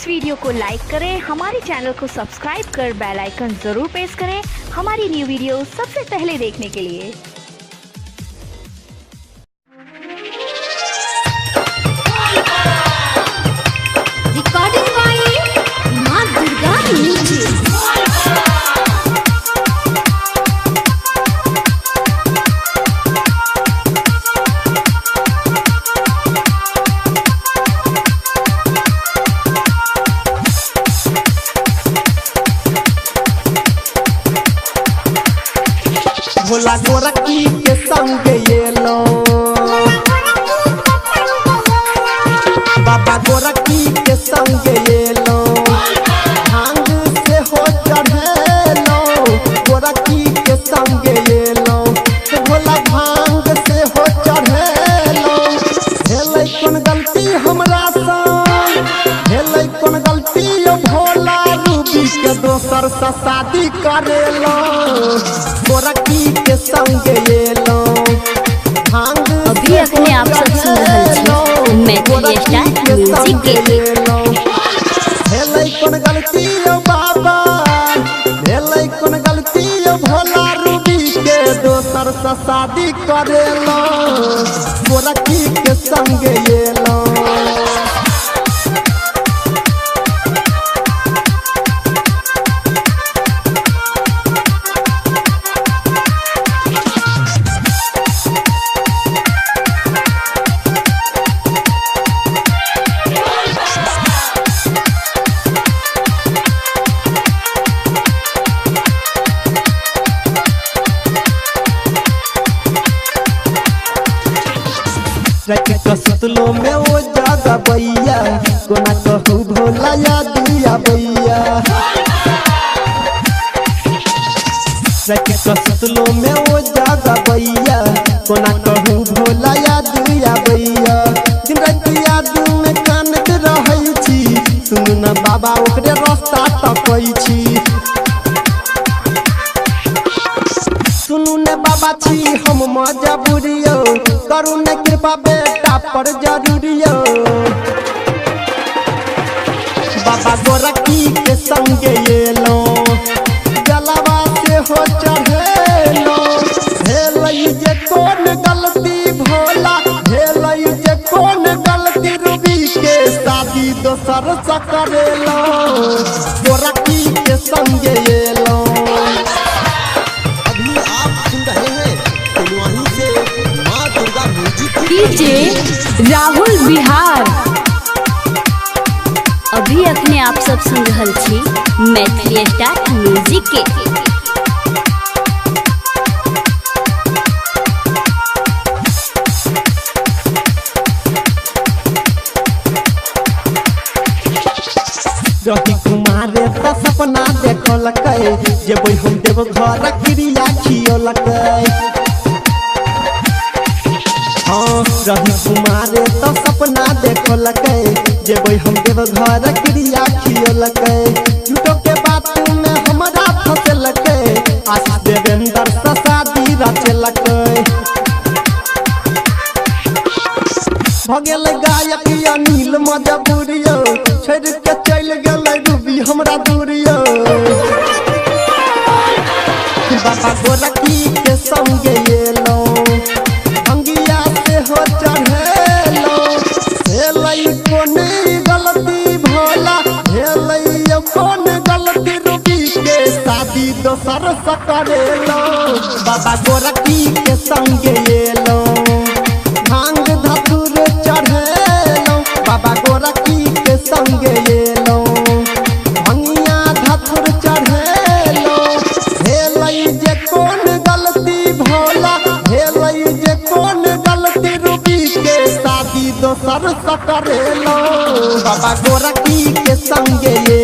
इस video को लाइक करें, हमारे चैनल को सब्सक्राइब कर बेल आइकन जरूर प्रेस करें हमारी न्यू वीडियो सबसे पहले देखने के लिए। रिकॉर्डिंग बाय मां दुर्गा म्यूजिक। भोला गोरखी के संग ये लो, बाबा गोरखी के संग ये लो, भांग से हो चढ़े लो, गोरखी के संग ये लो, भोला भांग से हो चढ़े लो। भेलै कौन गलती हमरा संग, भेलै कौन गलती यो भोला, रूबी के दोसर से शादी करेलो, गोरखी के संग ये लो, भांग अभी अपने आप सब सुन रहल छी मैथिली स्टार म्यूजिक के। भेलै कौन गलती यो बाबा, भेलै कौन गलती यो भोला, रूबी के दोसर से शादी करेलो, गोरखी के संग ये लो। कसुतलो में वो जागा बैया, कोना कहू भोला या दिया बैया, कसुतलो में वो जागा बैया, कोना कहू भोला या दिया बैया। दिन रात याद में कानत रहै छी, सुनु न बाबा ओकरे रास्ता तकै छी, सुनु ने बाबा छी हम मजबूरियो, करू ने कृपा बेटा पर जरूरियो। बाबा गोरखी के संग ये लो, जलवा से हो चढ़ेलो, भेलै जे कौन गलती भोला, भेलै जे कौन गलती, रूबी के शादी दोसर से करेलो, गोरखी के संग ये लो। डीजे राहुल बिहार। अभी अपने आप सब सुन रहल छी मैथिली स्टार म्यूजिक के। रही कुमारे तो सपना देखलकै, जेबै हम देव घर क्रिया खियलकै। हाँ रही कुमारे तो सपना देखलकै, जेबै हम देव घर क्रिया खियलकै। झूठो के बात में हमरा फंसलकै, आशीष देवेंद्र से शादी रचलकै। भगेल गायक अनिल मजबूरियो, छोड़ के चल गेलै रूबी हमरा दूरियो। बाबा गोरखी के संग ये लो, अंगिया से हो चढ़ेलो, भेलै कौन गलती भोला, भेलै कौन गलती, रूबी के शादी दोसर से करेलो, बाबा गोरखी के संग ये लो, भांग धतूर चढ़ेलो, बाबा गोरखी के संग ये लो, भंगिया धतूर चढ़ेलो। भेलै जे कौन गलती भोला, भेलै जे कौन गलती, रूबी के शादी दोसर से करेलो, बाबा गोरखी के संग ये